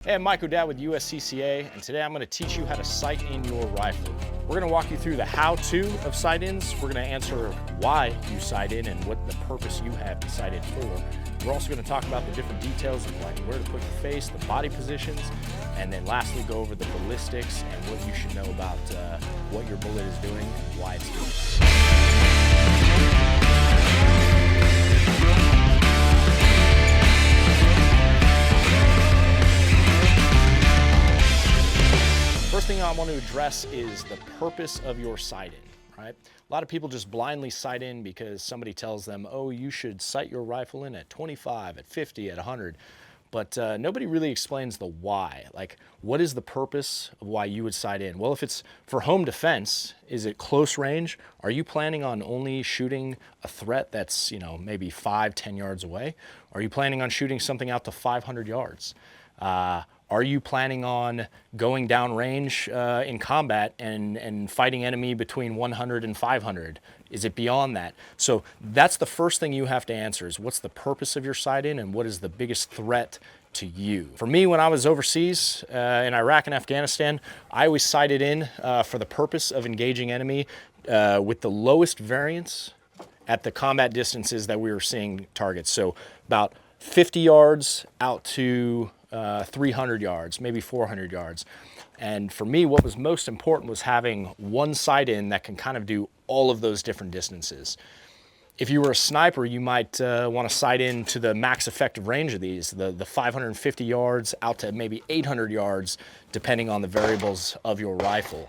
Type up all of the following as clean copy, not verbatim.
Hey, I'm Mike O'Dowd with USCCA, and today I'm going to teach you how to sight in your rifle. We're going to walk you through the how-to of sight-ins. We're going to answer why you sight in and what the purpose you have to sight in for. We're also going to talk about the different details of like where to put your face, the body positions, and then lastly go over the ballistics and what you should know about what your bullet is doing and why it's doing it. First thing I want to address is the purpose of your sight-in, right? A lot of people just blindly sight in because somebody tells them, oh, you should sight your rifle in at 25, at 50, at 100. But nobody really explains the why. Like, what is the purpose of why you would sight in? Well, if it's for home defense, is it close range? Are you planning on only shooting a threat that's, maybe 5-10 yards away? Are you planning on shooting something out to 500 yards? Are you planning on going down range in combat and fighting enemy between 100 and 500? Is it beyond that? So that's the first thing you have to answer is what's the purpose of your sight-in and what is the biggest threat to you? For me, when I was overseas in Iraq and Afghanistan, I always sighted in for the purpose of engaging enemy with the lowest variance at the combat distances that we were seeing targets. So about 50 yards out to 300 yards, maybe 400 yards. And for me, what was most important was having one sight-in that can kind of do all of those different distances. If you were a sniper, you might want to sight in to the max effective range of these, the 550 yards out to maybe 800 yards, depending on the variables of your rifle.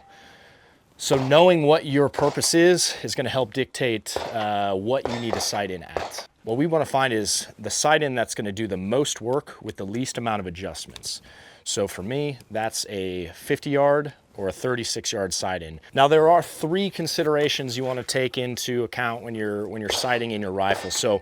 So knowing what your purpose is going to help dictate what you need to sight in at. What we want to find is the sight-in that's going to do the most work with the least amount of adjustments. So for me, that's a 50-yard or a 36-yard sight-in. Now there are three considerations you want to take into account when you're sighting in your rifle. So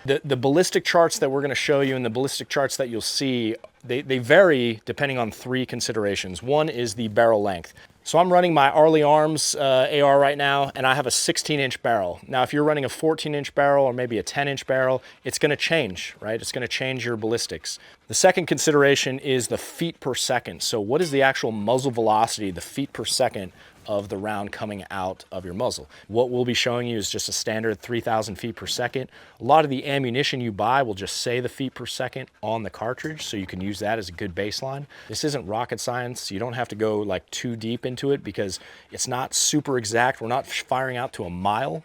the ballistic charts that we're going to show you and the ballistic charts that you'll see, they vary depending on three considerations. One is the barrel length. So I'm running my Arley Arms AR right now, and I have a 16-inch barrel. Now, if you're running a 14-inch barrel or maybe a 10-inch barrel, it's going to change, right? It's going to change your ballistics. The second consideration is the feet per second. So what is the actual muzzle velocity, the feet per second of the round coming out of your muzzle? What we'll be showing you is just a standard 3,000 feet per second. A lot of the ammunition you buy will just say the feet per second on the cartridge, so you can use that as a good baseline. This isn't rocket science. You don't have to go like too deep into it because it's not super exact. We're not firing out to a mile,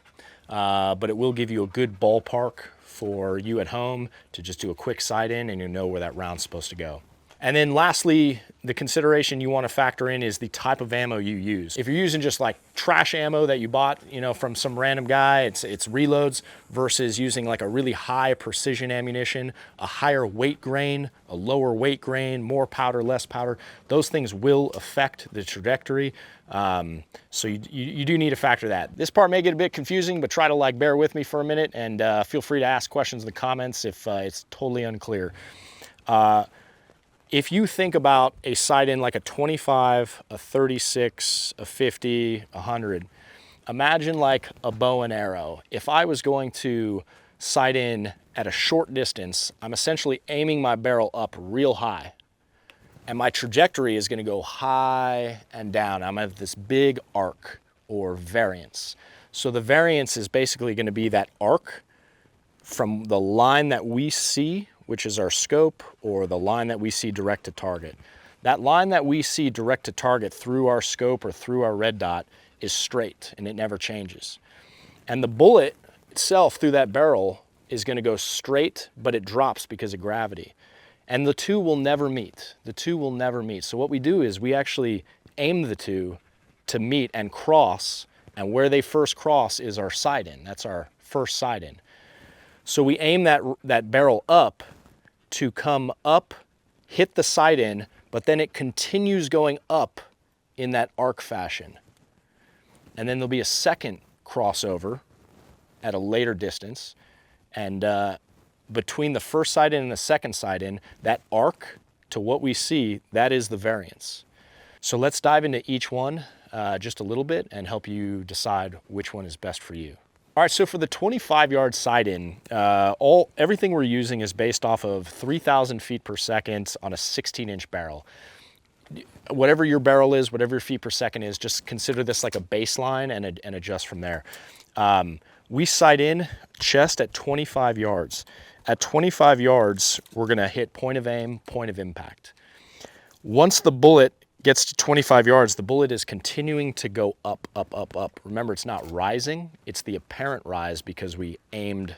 but it will give you a good ballpark for you at home to just do a quick sight-in and you know where that round's supposed to go. And then lastly, the consideration you want to factor in is the type of ammo you use. If you're using just like trash ammo that you bought, from some random guy, it's reloads versus using like a really high precision ammunition, a higher weight grain, a lower weight grain, more powder, less powder. Those things will affect the trajectory. So you do need to factor that. This part may get a bit confusing, but try to like bear with me for a minute and feel free to ask questions in the comments if it's totally unclear. If you think about a sight-in like a 25, a 36, a 50, 100, imagine like a bow and arrow. If I was going to sight in at a short distance, I'm essentially aiming my barrel up real high. And my trajectory is going to go high and down. I'm going to have this big arc or variance. So the variance is basically going to be that arc from the line that we see, which is our scope, or the line that we see direct to target. That line that we see direct to target through our scope or through our red dot is straight and it never changes. And the bullet itself through that barrel is going to go straight, but it drops because of gravity. And the two will never meet. The two will never meet. So what we do is we actually aim the two to meet and cross, and where they first cross is our sight-in. That's our first sight-in. So we aim that barrel up to come up, hit the sight-in, but then it continues going up in that arc fashion. And then there'll be a second crossover at a later distance. And between the first sight-in and the second sight-in, that arc to what we see, that is the variance. So let's dive into each one just a little bit and help you decide which one is best for you. All right, so for the 25-yard sight-in, everything we're using is based off of 3,000 feet per second on a 16-inch barrel. Whatever your barrel is, whatever your feet per second is, just consider this like a baseline and adjust from there. We sight in chest at 25 yards. At 25 yards, we're gonna hit point of aim, point of impact. Once the bullet gets to 25 yards, the bullet is continuing to go up, up, up, up. Remember, it's not rising, it's the apparent rise because we aimed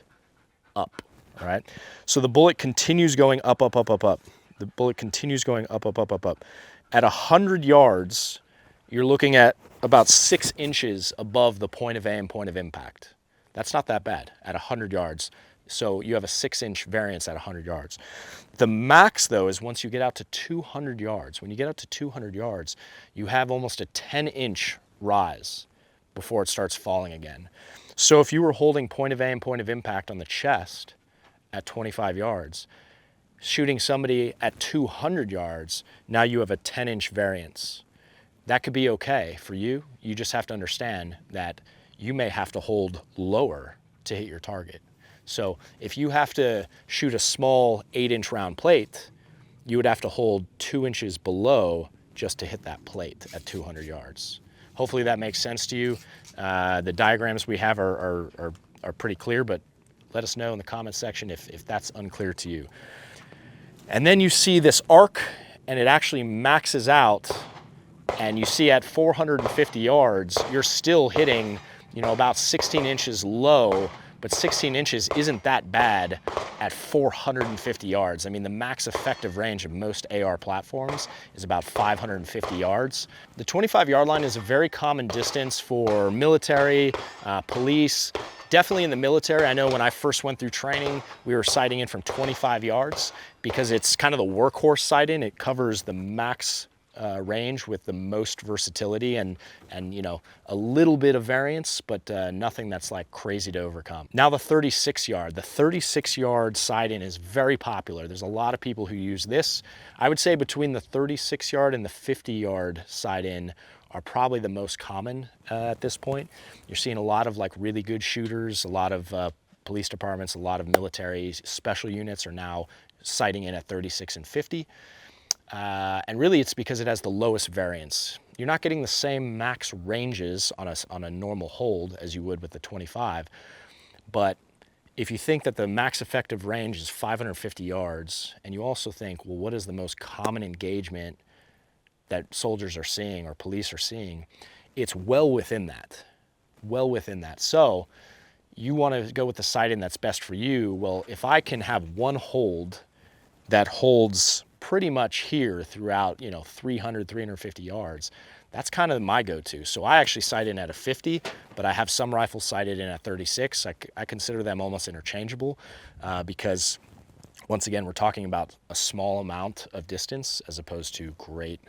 up, all right? So the bullet continues going up, up, up, up, up. The bullet continues going up, up, up, up, up. At 100 yards, you're looking at about 6 inches above the point of aim, point of impact. That's not that bad at 100 yards. So you have a 6-inch variance at 100 yards. The max, though, is once you get out to 200 yards. When you get out to 200 yards, you have almost a 10-inch rise before it starts falling again. So if you were holding point of aim, point of impact on the chest at 25 yards, shooting somebody at 200 yards, now you have a 10-inch variance. That could be okay for you. You just have to understand that you may have to hold lower to hit your target. So if you have to shoot a small 8-inch round plate, you would have to hold 2 inches below just to hit that plate at 200 yards. Hopefully that makes sense to you. The diagrams we have are pretty clear, but let us know in the comment section if that's unclear to you. And then you see this arc, and it actually maxes out, and you see at 450 yards, you're still hitting, about 16 inches low, but 16 inches isn't that bad at 450 yards. I mean, the max effective range of most AR platforms is about 550 yards. The 25-yard line is a very common distance for military, police. Definitely in the military. I know when I first went through training, we were sighting in from 25 yards because it's kind of the workhorse sight-in. It covers the max range with the most versatility and a little bit of variance, but nothing that's like crazy to overcome. Now the 36-yard. The 36-yard sight-in is very popular. There's a lot of people who use this. I would say between the 36-yard and the 50-yard sight-in are probably the most common at this point. You're seeing a lot of like really good shooters, a lot of police departments, a lot of military special units are now sighting in at 36 and 50. And really it's because it has the lowest variance. You're not getting the same max ranges on a normal hold as you would with the 25, but if you think that the max effective range is 550 yards, and you also think, well, what is the most common engagement that soldiers are seeing or police are seeing, it's well within that, So you want to go with the sight-in that's best for you. Well, if I can have one hold that holds pretty much here throughout, 300, 350 yards, that's kind of my go-to. So I actually sight in at a 50, but I have some rifles sighted in at 36. I consider them almost interchangeable because once again, we're talking about a small amount of distance as opposed to great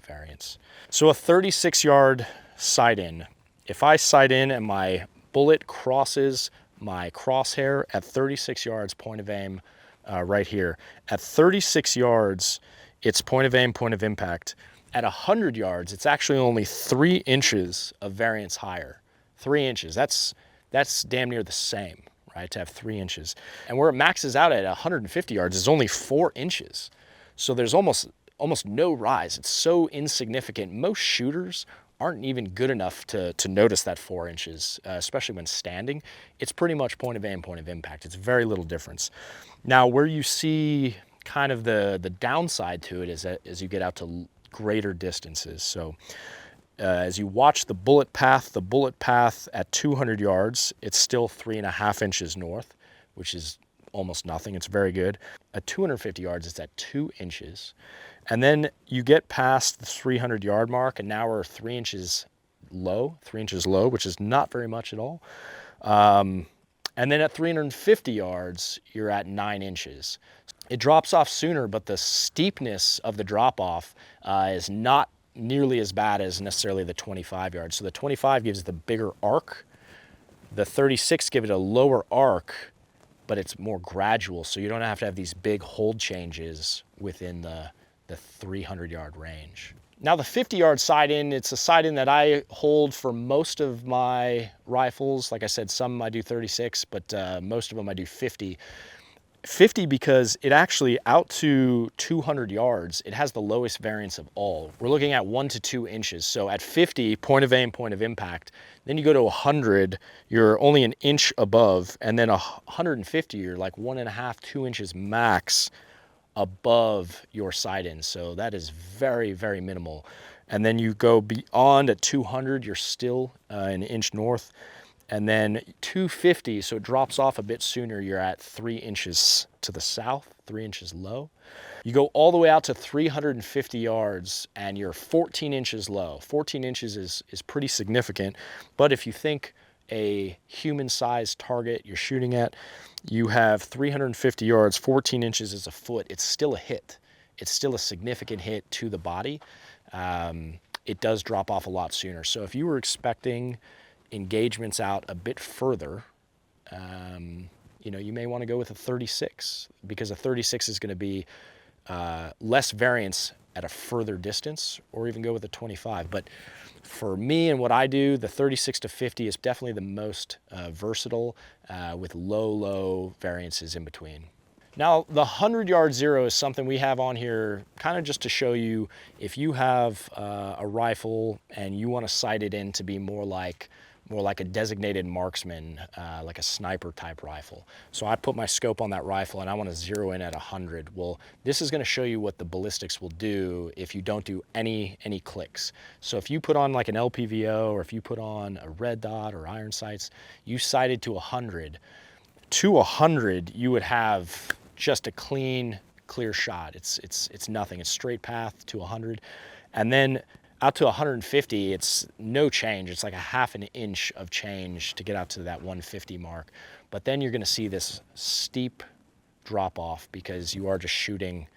variance. So a 36-yard sight-in, if I sight in and my bullet crosses my crosshair at 36 yards point of aim right here, at 36 yards, it's point of aim, point of impact. At 100 yards, it's actually only 3 inches of variance higher. 3 inches, that's damn near the same, right, to have 3 inches. And where it maxes out at 150 yards is only 4 inches. So there's almost no rise. It's so insignificant. Most shooters aren't even good enough to notice that 4 inches, especially when standing. It's pretty much point of aim, point of impact. It's very little difference. Now, where you see kind of the downside to it is that as you get out to greater distances. So as you watch the bullet path at 200 yards, it's still 3.5 inches north, which is almost nothing. It's very good. At 250 yards, it's at 2 inches. And then you get past the 300-yard mark, and now we're 3 inches low, which is not very much at all. And then at 350 yards, you're at 9 inches. It drops off sooner, but the steepness of the drop-off is not nearly as bad as necessarily the 25 yards. So the 25 gives the bigger arc. The 36 give it a lower arc, but it's more gradual, so you don't have to have these big hold changes within the the 300-yard range. Now the 50-yard sight-in, it's a sight-in that I hold for most of my rifles. Like I said, some I do 36, but most of them I do 50. 50 because it actually, out to 200 yards, it has the lowest variance of all. We're looking at 1 to 2 inches. So at 50, point of aim, point of impact. Then you go to 100, you're only an inch above, and then 150, you're like 1.5, 2 inches max above your sight-in. So that is very, very minimal. And then you go beyond at 200, you're still an inch north. And then 250, so it drops off a bit sooner, you're at 3 inches to the south, 3 inches low. You go all the way out to 350 yards and you're 14 inches low. 14 inches is pretty significant, but if you think a human-sized target you're shooting at, you have 350 yards, 14 inches is a foot. It's still a hit. It's still a significant hit to the body. It does drop off a lot sooner. So if you were expecting engagements out a bit further, you know, you may want to go with a 36, because a 36 is going to be less variance at a further distance, or even go with a 25. But for me and what I do, the 36 to 50 is definitely the most versatile, with low variances in between. Now, the 100-yard zero is something we have on here kind of just to show you if you have a rifle and you want to sight it in to be more like a designated marksman, like a sniper type rifle. So I put my scope on that rifle and I want to zero in at 100. Well, this is going to show you what the ballistics will do if you don't do any clicks. So if you put on like an LPVO, or if you put on a red dot or iron sights, you sighted to 100. To 100, you would have just a clean, clear shot. It's nothing. It's straight path to 100. And then out to 150, it's no change. It's like a half an inch of change to get out to that 150 mark. But then you're going to see this steep drop off because you are just shooting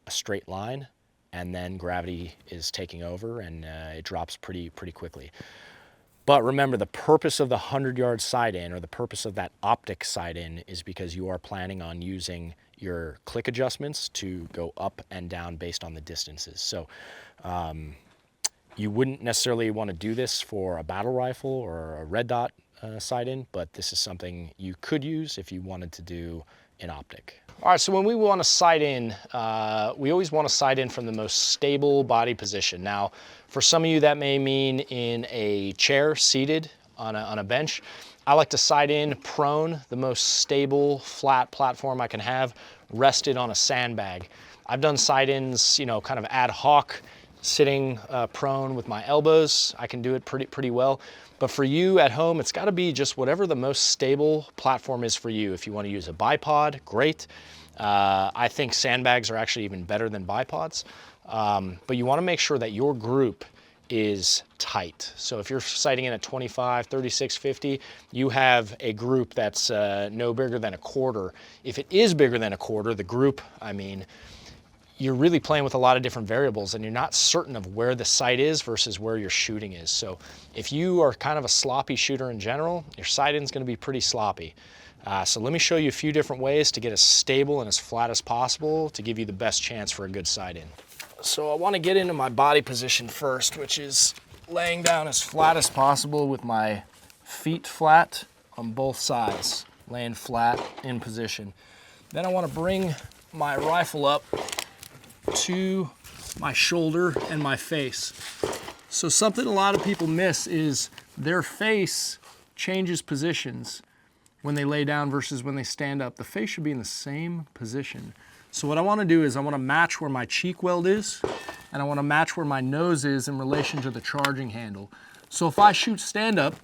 a straight line, and then gravity is taking over and it drops pretty quickly. But remember, the purpose of the 100-yard sight-in, or the purpose of that optic sight-in, is because you are planning on using your click adjustments to go up and down based on the distances. So you wouldn't necessarily want to do this for a battle rifle or a red dot sight-in, but this is something you could use if you wanted to do an optic. All right, so when we want to sight in, we always want to sight in from the most stable body position. Now, for some of you that may mean in a chair, seated on a bench. I like to sight in prone, the most stable, flat platform I can have, rested on a sandbag. I've done sight-ins, you know, kind of ad hoc, sitting prone with my elbows. I can do it pretty well. But for you at home, it's got to be just whatever the most stable platform is for you. If you want to use a bipod, great. I think sandbags are actually even better than bipods. But you want to make sure that your group is tight. So if you're sighting in at 25, 36, 50, you have a group that's no bigger than a quarter. If it is bigger than a quarter, the group, I mean, you're really playing with a lot of different variables and you're not certain of where the sight is versus where your shooting is. So if you are kind of a sloppy shooter in general, your sight-in is going to be pretty sloppy. So let me show you a few different ways to get as stable and as flat as possible to give you the best chance for a good sight-in. So I want to get into my body position first, which is laying down as flat as possible with my feet flat on both sides, laying flat in position. Then I want to bring my rifle up to my shoulder and my face. So something a lot of people miss is their face changes positions when they lay down versus when they stand up. The face should be in the same position. So what I want to do is I want to match where my cheek weld is, and I want to match where my nose is in relation to the charging handle. So if I shoot stand up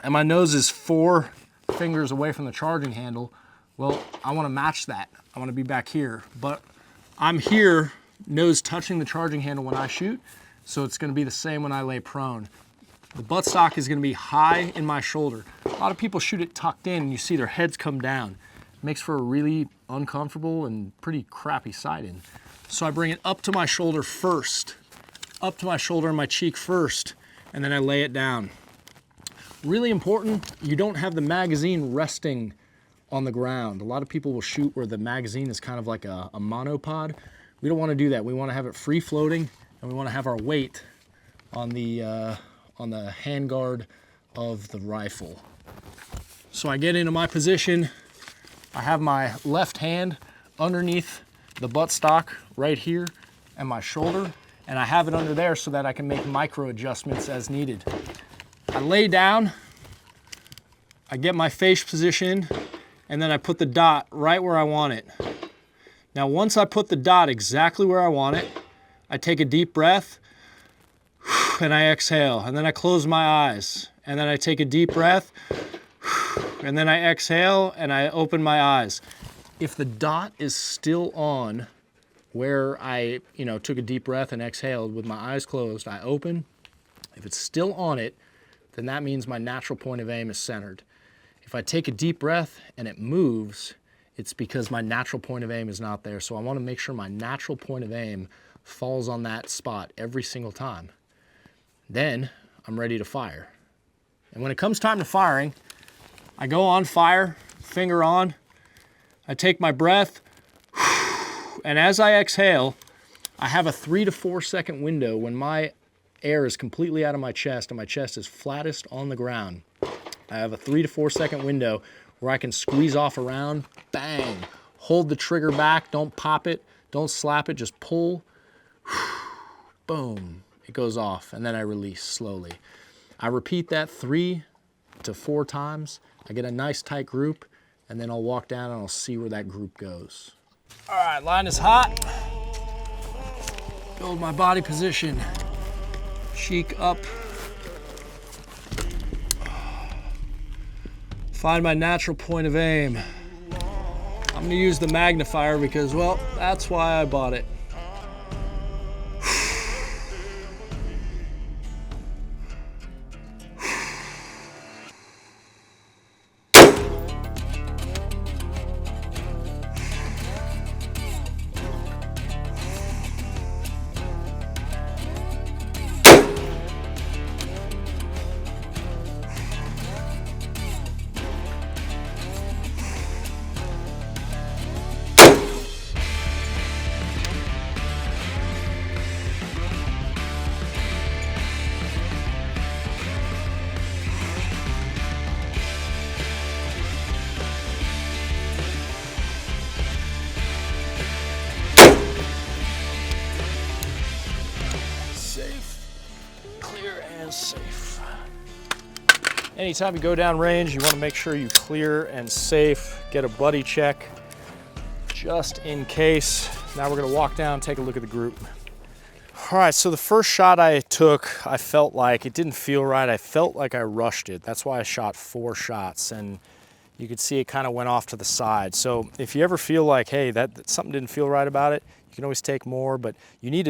and my nose is 4 fingers away from the charging handle, well, I want to match that. I want to be back here, but I'm here, nose touching the charging handle when I shoot, so it's going to be the same when I lay prone. The buttstock is going to be high in my shoulder. A lot of people shoot it tucked in and you see their heads come down. It makes for a really uncomfortable and pretty crappy sight-in. So I bring it up to my shoulder first, up to my shoulder and my cheek first, and then I lay it down. Really important, you don't have the magazine resting on the ground. A lot of people will shoot where the magazine is kind of like a monopod. We don't want to do that. We want to have it free floating, and we want to have our weight on the handguard of the rifle. So I get into my position. I have my left hand underneath the buttstock right here and my shoulder, and I have it under there so that I can make micro adjustments as needed. I lay down, I get my face position, and then I put the dot right where I want it. Now, once I put the dot exactly where I want it, I take a deep breath, and I exhale, and then I close my eyes, and then I take a deep breath, and then I exhale, and I open my eyes. If the dot is still on where I, took a deep breath and exhaled with my eyes closed, I open. If it's still on it, then that means my natural point of aim is centered. If I take a deep breath and it moves, it's because my natural point of aim is not there. So I want to make sure my natural point of aim falls on that spot every single time. Then I'm ready to fire. And when it comes time to firing, I go on fire, finger on, I take my breath, and as I exhale, I have a 3 to 4 second window when my air is completely out of my chest and my chest is flattest on the ground. I have a 3 to 4 second window where I can squeeze off around, bang, hold the trigger back, don't pop it, don't slap it, just pull, boom, it goes off, and then I release slowly. I repeat that 3 to 4 times. I get a nice tight group, and then I'll walk down and I'll see where that group goes. All right, line is hot. Build my body position. Cheek up. Find my natural point of aim. I'm gonna use the magnifier because, well, that's why I bought it. Safe. Anytime you go down range, you want to make sure you clear and safe, get a buddy check just in case. Now we're going to walk down, take a look at the group. All right, so the first shot I took, I felt like it didn't feel right. I felt like I rushed it. That's why I shot 4 shots, and you could see it kind of went off to the side. So if you ever feel like, hey, that something didn't feel right about it, you can always take more, but you need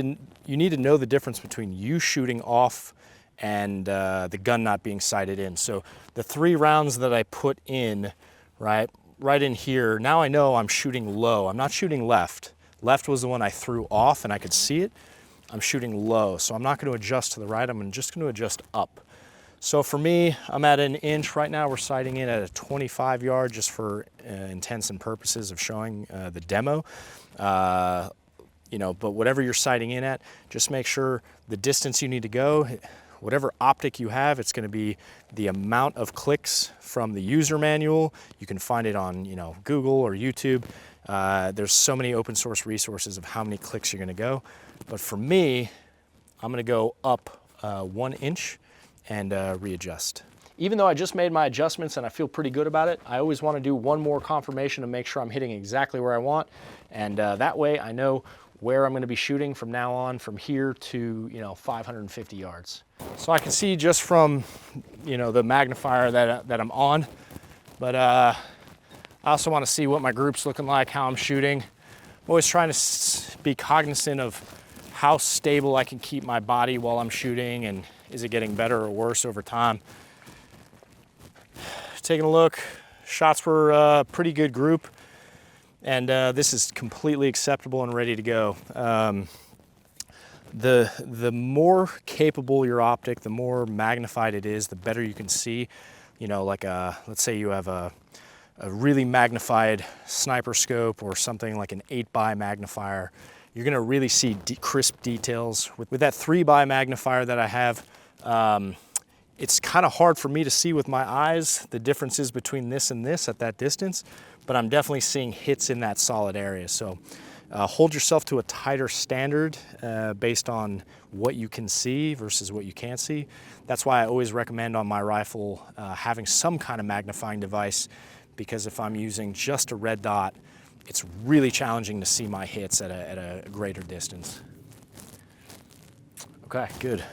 to know the difference between you shooting off and the gun not being sighted in. So the 3 rounds that I put in, right in here, now I know I'm shooting low. I'm not shooting left. Left was the one I threw off and I could see it. I'm shooting low, so I'm not going to adjust to the right. I'm just going to adjust up. So for me, I'm at 1 inch right now. We're sighting in at a 25 yard just for intents and purposes of showing the demo. But whatever you're sighting in at, just make sure the distance you need to go, whatever optic you have, it's going to be the amount of clicks from the user manual. You can find it on Google or YouTube. There's so many open source resources of how many clicks you're going to go. But for me, I'm going to go up 1 inch and readjust. Even though I just made my adjustments and I feel pretty good about it, I always want to do one more confirmation to make sure I'm hitting exactly where I want. And that way I know where I'm going to be shooting from now on, from here to 550 yards. So I can see just from the magnifier that I'm on, but I also want to see what my group's looking like, how I'm shooting. I'm always trying to be cognizant of how stable I can keep my body while I'm shooting, and is it getting better or worse over time. Taking a look, shots were a pretty good group. And this is completely acceptable and ready to go. The more capable your optic, the more magnified it is, the better you can see. Let's say you have a really magnified sniper scope or something like an 8x magnifier. you're gonna really see crisp details. With that 3x magnifier that I have, it's kind of hard for me to see with my eyes the differences between this and this at that distance, but I'm definitely seeing hits in that solid area. So hold yourself to a tighter standard based on what you can see versus what you can't see. That's why I always recommend on my rifle having some kind of magnifying device, because if I'm using just a red dot, it's really challenging to see my hits at a greater distance. Okay, good.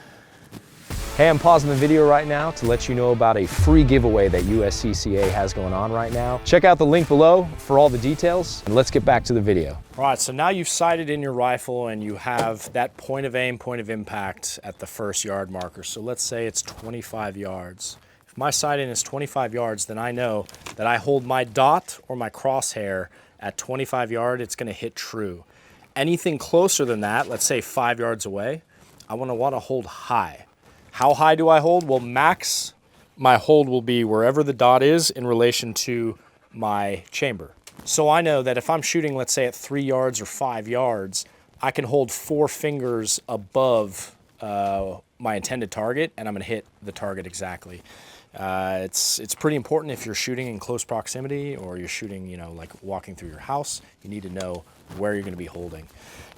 Hey, I'm pausing the video right now to let you know about a free giveaway that USCCA has going on right now. Check out the link below for all the details, and let's get back to the video. All right, so now you've sighted in your rifle and you have that point of aim, point of impact at the first yard marker. So let's say it's 25 yards. If my sight in is 25 yards, then I know that I hold my dot or my crosshair at 25 yards, it's gonna hit true. Anything closer than that, let's say 5 yards away, I wanna hold high. How high do I hold? Well, max my hold will be wherever the dot is in relation to my chamber. So I know that if I'm shooting, let's say at 3 yards or 5 yards, I can hold 4 fingers above my intended target, and I'm gonna hit the target exactly. It's pretty important if you're shooting in close proximity or you're shooting, you know, like walking through your house, you need to know where you're gonna be holding.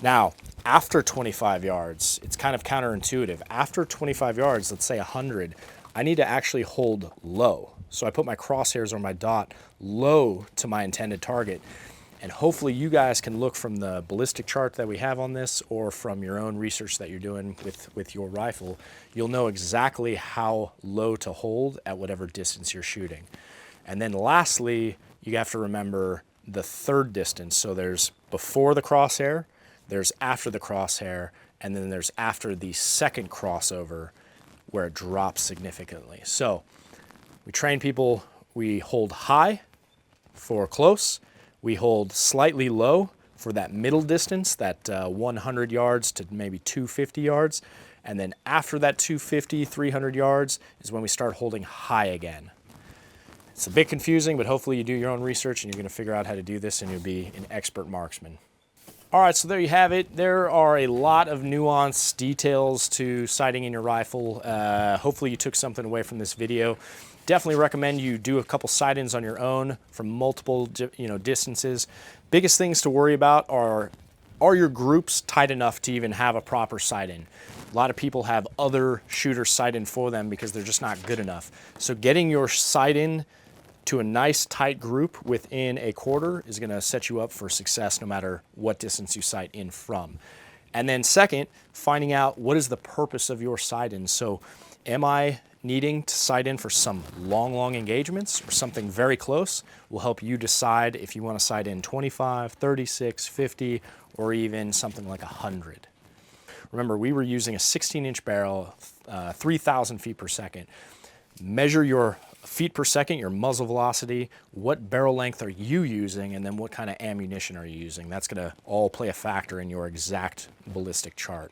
Now, after 25 yards, it's kind of counterintuitive. After 25 yards, let's say 100, I need to actually hold low. So I put my crosshairs or my dot low to my intended target. And hopefully you guys can look from the ballistic chart that we have on this or from your own research that you're doing with your rifle. You'll know exactly how low to hold at whatever distance you're shooting. And then lastly, you have to remember the third distance. So there's before the crosshair, there's after the crosshair, and then there's after the second crossover where it drops significantly. So we train people, we hold high for close, we hold slightly low for that middle distance, that 100 yards to maybe 250 yards. And then after that 250, 300 yards is when we start holding high again. It's a bit confusing, but hopefully you do your own research and you're gonna figure out how to do this and you'll be an expert marksman. All right, so there you have it. There are a lot of nuanced details to sighting in your rifle. Hopefully you took something away from this video. Definitely recommend you do a couple sight-ins on your own from multiple distances. Biggest things to worry about are your groups tight enough to even have a proper sight-in? A lot of people have other shooters sight in for them because they're just not good enough. So getting your sight-in to a nice tight group within a quarter is gonna set you up for success no matter what distance you sight in from. And then second, finding out what is the purpose of your sight in. So am I needing to sight in for some long engagements or something very close? Will help you decide if you wanna sight in 25, 36, 50, or even something like 100. Remember, we were using a 16-inch barrel, 3,000 feet per second. Measure your feet per second, your muzzle velocity, what barrel length are you using, and then what kind of ammunition are you using. That's gonna all play a factor in your exact ballistic chart.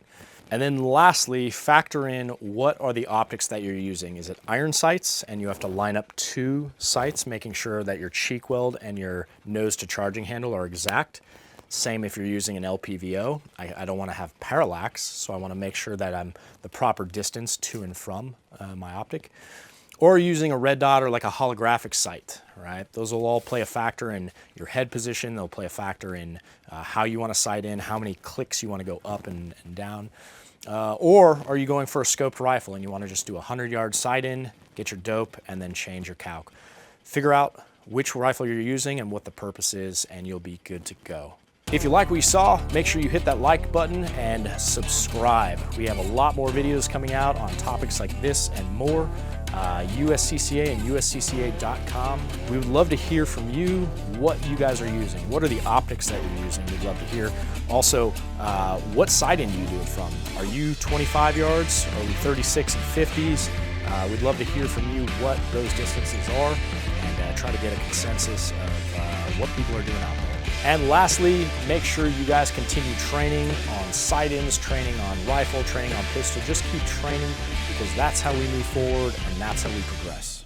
And then lastly, factor in what are the optics that you're using. Is it iron sights, and you have to line up 2 sights, making sure that your cheek weld and your nose to charging handle are exact. Same if you're using an LPVO. I don't wanna have parallax, so I wanna make sure that I'm the proper distance to and from my optic. Or using a red dot or like a holographic sight, right? Those will all play a factor in your head position. They'll play a factor in how you want to sight in, how many clicks you want to go up and down. Or are you going for a scoped rifle and you want to just do a 100-yard sight in, get your dope, and then change your calc. Figure out which rifle you're using and what the purpose is, and you'll be good to go. If you like what you saw, make sure you hit that like button and subscribe. We have a lot more videos coming out on topics like this and more. USCCA and USCCA.com. We would love to hear from you what you guys are using. What are the optics that you're using? We'd love to hear. Also, what sight-in do you do it from? Are you 25 yards? Are we 36 and 50s? We'd love to hear from you what those distances are and try to get a consensus of what people are doing out there. And lastly, make sure you guys continue training on sight-ins, training on rifle, training on pistol. Just keep training because that's how we move forward and that's how we progress.